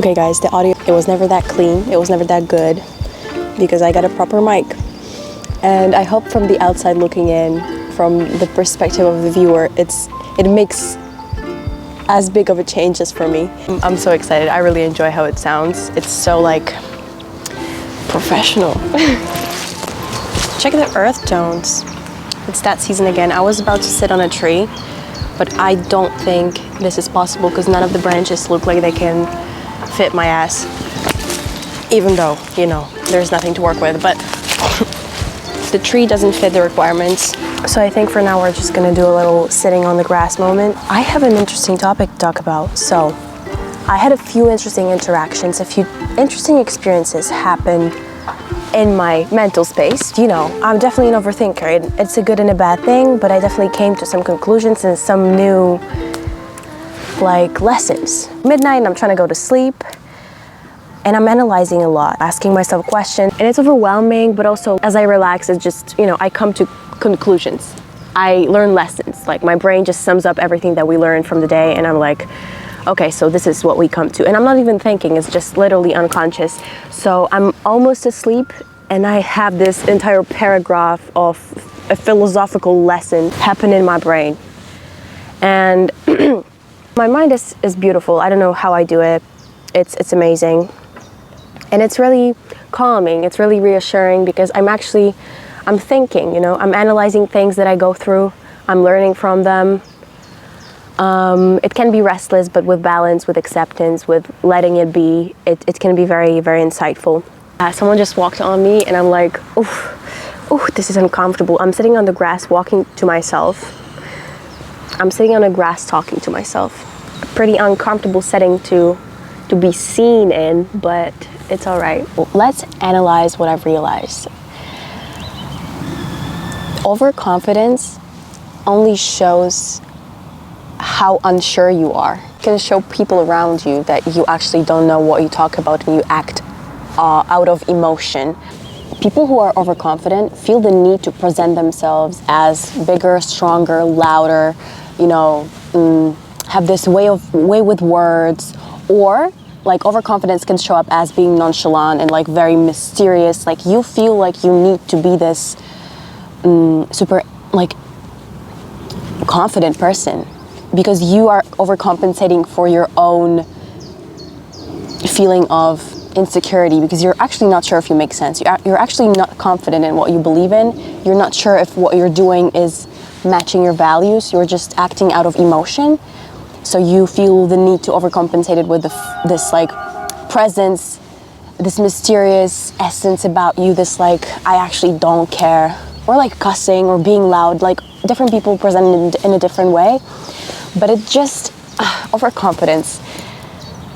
Okay guys, the audio, it was never that clean, it was never that good because I got a proper mic. And I hope from the outside looking in, from the perspective of the viewer, it makes as big of a change as for me. I'm so excited. I really enjoy how it sounds. It's so like professional. Check the earth tones. It's that season again. I was about to sit on a tree, but I don't think this is possible because none of the branches look like they can fit my ass. Even though, you know, there's nothing to work with, but the tree doesn't fit the requirements. So I think for now we're just gonna do a little sitting on the grass moment. I have an interesting topic to talk about. So I had a few interesting interactions, a few interesting experiences happen in my mental space. You know, I'm definitely an overthinker. It's a good and a bad thing, but I definitely came to some conclusions and some new like lessons. Midnight and I'm trying to go to sleep and I'm analyzing a lot, asking myself questions, and it's overwhelming, but also as I relax, it's just, you know, I come to conclusions. I learn lessons. Like my brain just sums up everything that we learned from the day and I'm like, okay, so this is what we come to. And I'm not even thinking, it's just literally unconscious. So I'm almost asleep and I have this entire paragraph of a philosophical lesson happen in my brain. And my mind is beautiful. I don't know how I do it. It's amazing. And it's really calming. It's really reassuring because I'm thinking, you know, I'm analyzing things that I go through. I'm learning from them. It can be restless, but with balance, with acceptance, with letting it be, it can be very, very insightful. Someone just walked on me and I'm like, ooh, this is uncomfortable. I'm sitting on the grass walking to myself. I'm sitting on the grass talking to myself. A pretty uncomfortable setting to be seen in, but it's all right. Let's analyze what I've realized. Overconfidence only shows how unsure you are. It can show people around you that you actually don't know what you talk about when you act out of emotion. People who are overconfident feel the need to present themselves as bigger, stronger, louder, you know, have this way with words, or like overconfidence can show up as being nonchalant and like very mysterious. Like you feel like you need to be this super like confident person because you are overcompensating for your own feeling of insecurity because you're actually not sure if you make sense. You're actually not confident in what you believe in. You're not sure if what you're doing is matching your values. You're just acting out of emotion. So you feel the need to overcompensate it with this like presence, this mysterious essence about you, this like, I actually don't care, or like cussing or being loud. Like different people present it in a different way, but it just, overconfidence.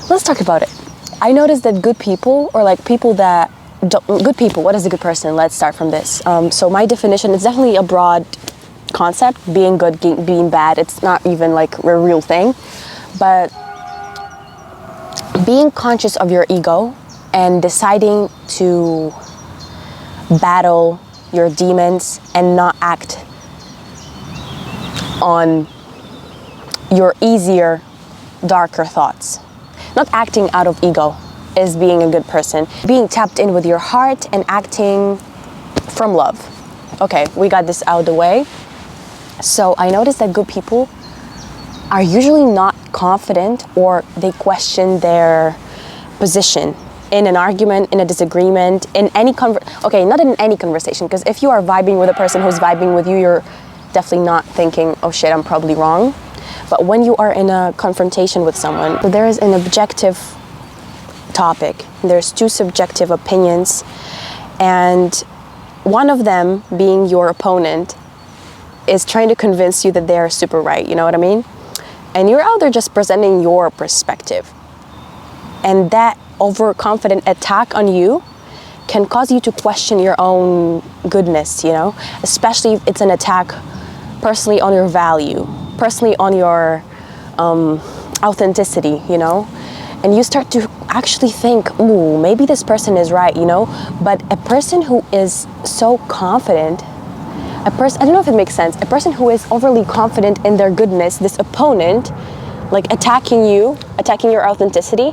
Let's talk about it. I noticed that good people, or like people that good people, what is a good person? Let's start from this. So my definition is definitely a broad concept. Being good, being bad, it's not even like a real thing, but being conscious of your ego and deciding to battle your demons and not act on your easier, darker thoughts. Not acting out of ego is being a good person. Being tapped in with your heart and acting from love. Okay, we got this out of the way. So I noticed that good people are usually not confident, or they question their position in an argument, in a disagreement, in any not in any conversation, because if you are vibing with a person who's vibing with you, you're definitely not thinking, oh shit, I'm probably wrong. But when you are in a confrontation with someone, there is an objective topic, there's two subjective opinions, and one of them, being your opponent, is trying to convince you that they're super right, you know what I mean? And you're out there just presenting your perspective. And that overconfident attack on you can cause you to question your own goodness, you know? Especially if it's an attack personally on your value, personally on your authenticity, you know? And you start to actually think, ooh, maybe this person is right, you know? But a person who is so confident, I don't know if it makes sense, a person who is overly confident in their goodness, this opponent, like attacking you, attacking your authenticity,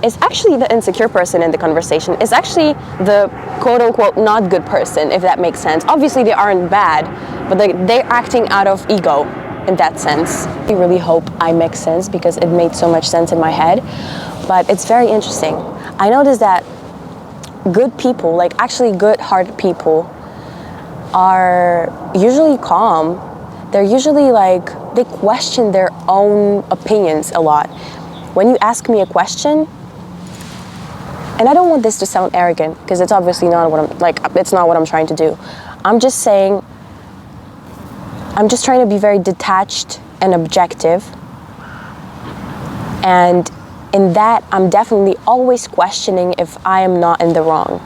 is actually the insecure person in the conversation, is actually the quote-unquote not good person, if that makes sense. Obviously they aren't bad, but they're acting out of ego in that sense. I really hope I make sense, because it made so much sense in my head, but it's very interesting. I noticed that good people, like actually good-hearted people, are usually calm. They're usually like, they question their own opinions a lot. When you ask me a question, and I don't want this to sound arrogant, because it's obviously not what I'm, like, it's not what I'm trying to do. I'm just saying, I'm just trying to be very detached and objective. And in that, I'm definitely always questioning if I am not in the wrong.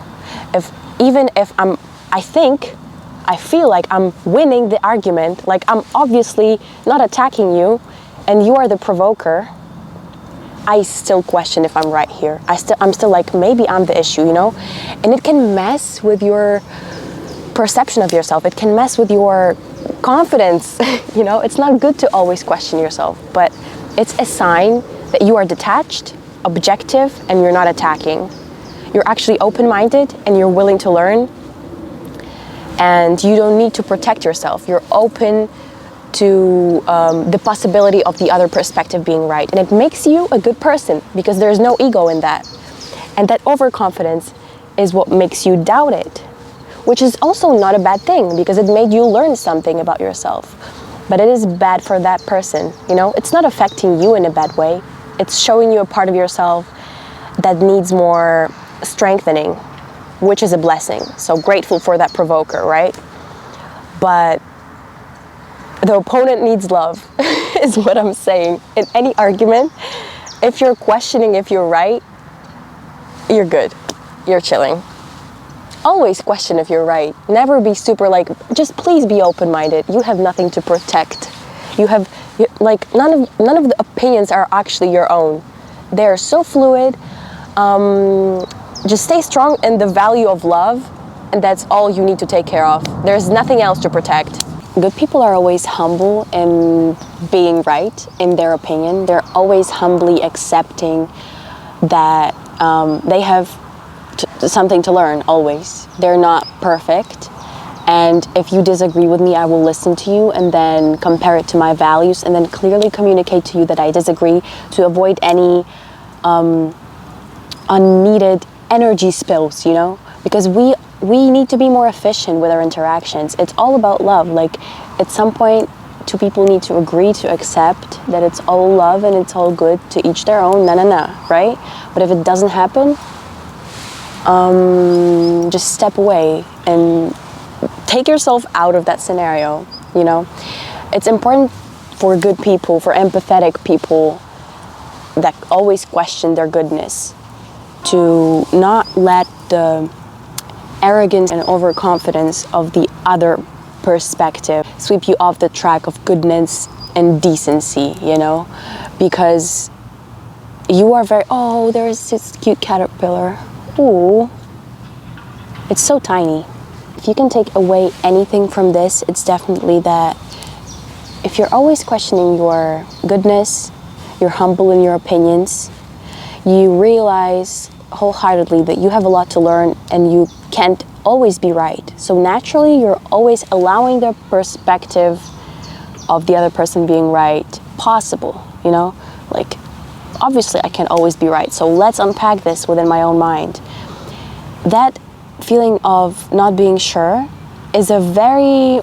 Even if I feel like I'm winning the argument, like I'm obviously not attacking you and you are the provoker, I still question if I'm right here. I'm still like, maybe I'm the issue, you know? And it can mess with your perception of yourself. It can mess with your confidence, you know? It's not good to always question yourself, but it's a sign that you are detached, objective, and you're not attacking. You're actually open-minded and you're willing to learn, and you don't need to protect yourself. You're open to the possibility of the other perspective being right. And it makes you a good person, because there's no ego in that. And that overconfidence is what makes you doubt it, which is also not a bad thing, because it made you learn something about yourself. But it is bad for that person, you know? It's not affecting you in a bad way. It's showing you a part of yourself that needs more strengthening, which is a blessing. So grateful for that provoker, right? But the opponent needs love, is what I'm saying. In any argument, if you're questioning if you're right, you're good. You're chilling. Always question if you're right. Never be super like, just please be open-minded. You have nothing to protect. Like, none of the opinions are actually your own. They're so fluid. Just stay strong in the value of love, and that's all you need to take care of. There's nothing else to protect. Good people are always humble in being right in their opinion. They're always humbly accepting that they have something to learn, always. They're not perfect. And if you disagree with me, I will listen to you and then compare it to my values, and then clearly communicate to you that I disagree, to avoid any unneeded energy spills, you know? Because we need to be more efficient with our interactions. It's all about love. Like, at some point, two people need to agree to accept that it's all love and it's all good, to each their own, right? But if it doesn't happen, just step away and take yourself out of that scenario, you know? It's important for good people, for empathetic people that always question their goodness, to not let the arrogance and overconfidence of the other perspective sweep you off the track of goodness and decency, you know? Because you are very, oh, there's this cute caterpillar. Ooh, it's so tiny. If you can take away anything from this, it's definitely that if you're always questioning your goodness, you're humble in your opinions, you realize wholeheartedly that you have a lot to learn and you can't always be right. So naturally, you're always allowing the perspective of the other person being right possible, you know? Like, obviously I can't always be right, so let's unpack this within my own mind. That feeling of not being sure is a very,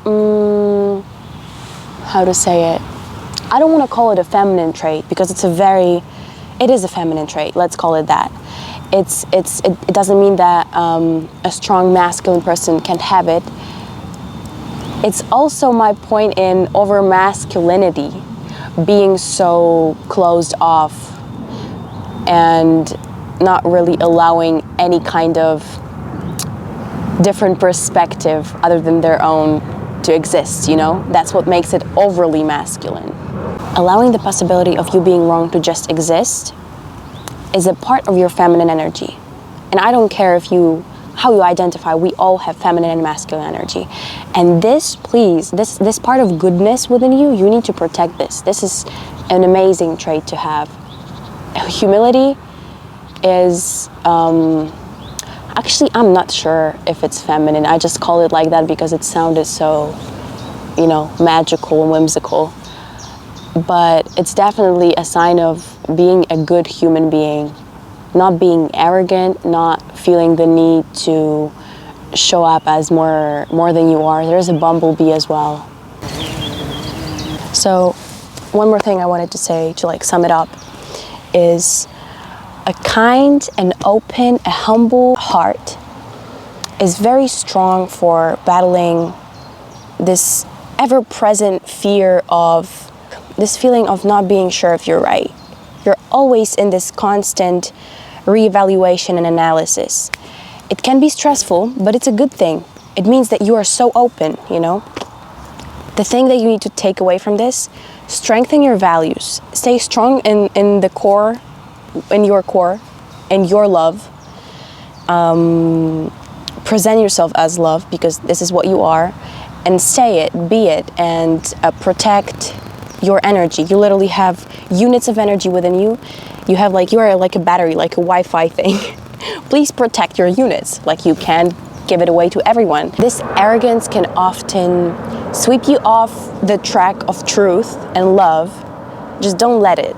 how to say it? I don't want to call it a feminine trait, because it is a feminine trait, let's call it that. It doesn't mean that a strong masculine person can't have it. It's also my point in over masculinity, being so closed off and not really allowing any kind of different perspective other than their own to exist, you know? That's what makes it overly masculine. Allowing the possibility of you being wrong to just exist is a part of your feminine energy. And I don't care how you identify, we all have feminine and masculine energy. And this part of goodness within you, you need to protect this. This is an amazing trait to have. Humility is, actually, I'm not sure if it's feminine. I just call it like that because it sounded so, magical and whimsical. But it's definitely a sign of being a good human being, not being arrogant, not feeling the need to show up as more than you are. There's a bumblebee as well. So one more thing I wanted to say to like sum it up is a kind and open, a humble heart is very strong for battling this ever-present fear of this feeling of not being sure if you're right. You're always in this constant reevaluation and analysis. It can be stressful, but it's a good thing. It means that you are so open, The thing that you need to take away from this, strengthen your values. Stay strong in the core, in your core, in your love. Present yourself as love because this is what you are. And say it, be it, and protect your energy. You literally have units of energy within you. You are like a battery, like a Wi-Fi thing. Please protect your units. Like, you can't give it away to everyone. This arrogance can often sweep you off the track of truth and love. Just don't let it,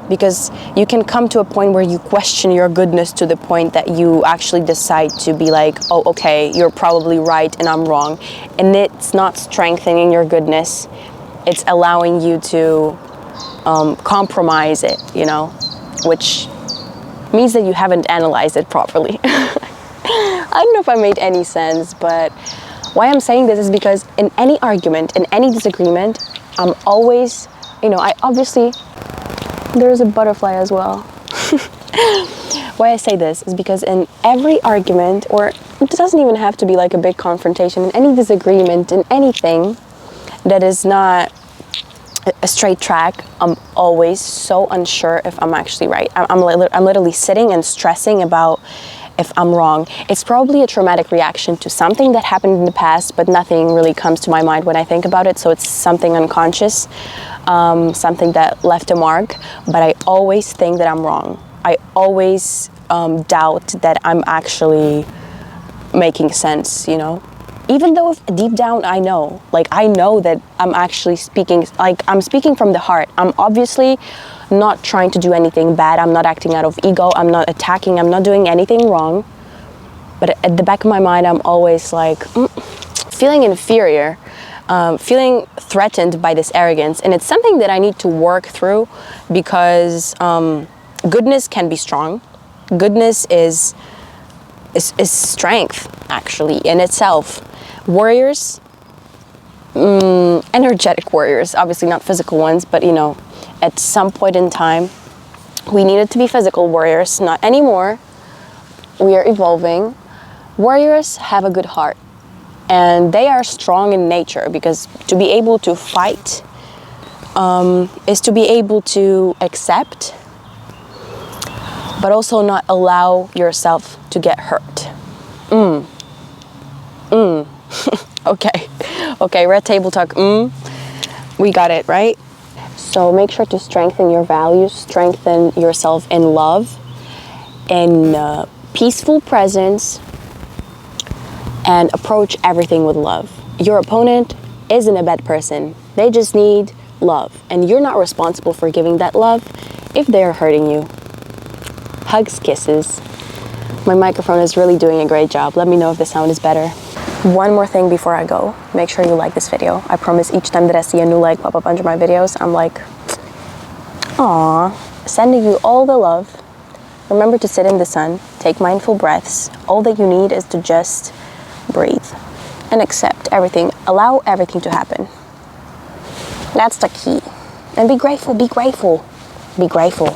because you can come to a point where you question your goodness to the point that you actually decide to be like, oh, okay, you're probably right and I'm wrong. And it's not strengthening your goodness. It's allowing you to compromise it, which means that you haven't analyzed it properly. I don't know if I made any sense, but why I'm saying this is because in any argument, in any disagreement, I'm always, there's a butterfly as well. Why I say this is because in every argument, or it doesn't even have to be like a big confrontation, in any disagreement, in anything that is not a straight track, I'm always so unsure if I'm actually right. I'm literally sitting and stressing about if I'm wrong. It's probably a traumatic reaction to something that happened in the past, but nothing really comes to my mind when I think about it. So it's something unconscious, something that left a mark, but I always think that I'm wrong. I always doubt that I'm actually making sense, Even though deep down I know that I'm actually speaking, I'm speaking from the heart. I'm obviously not trying to do anything bad. I'm not acting out of ego. I'm not attacking. I'm not doing anything wrong. But at the back of my mind, I'm always feeling inferior, feeling threatened by this arrogance. And it's something that I need to work through because goodness can be strong. Goodness is strength, actually, in itself. Warriors, energetic warriors, obviously not physical ones, but at some point in time, we needed to be physical warriors, not anymore. We are evolving. Warriors have a good heart, and they are strong in nature because to be able to fight is to be able to accept, but also not allow yourself to get hurt. Okay, red table talk. We got it, right? So make sure to strengthen your values, strengthen yourself in love, in peaceful presence, and approach everything with love. Your opponent isn't a bad person. They just need love, and you're not responsible for giving that love if they're hurting you. Hugs, kisses. My microphone is really doing a great job. Let me know if the sound is better. One more thing before I go. Make sure you like this video. I promise each time that I see a new like pop up under my videos, I'm like, aww. Sending you all the love. Remember to sit in the sun. Take mindful breaths. All that you need is to just breathe and accept everything. Allow everything to happen. That's the key. And be grateful, be grateful, be grateful.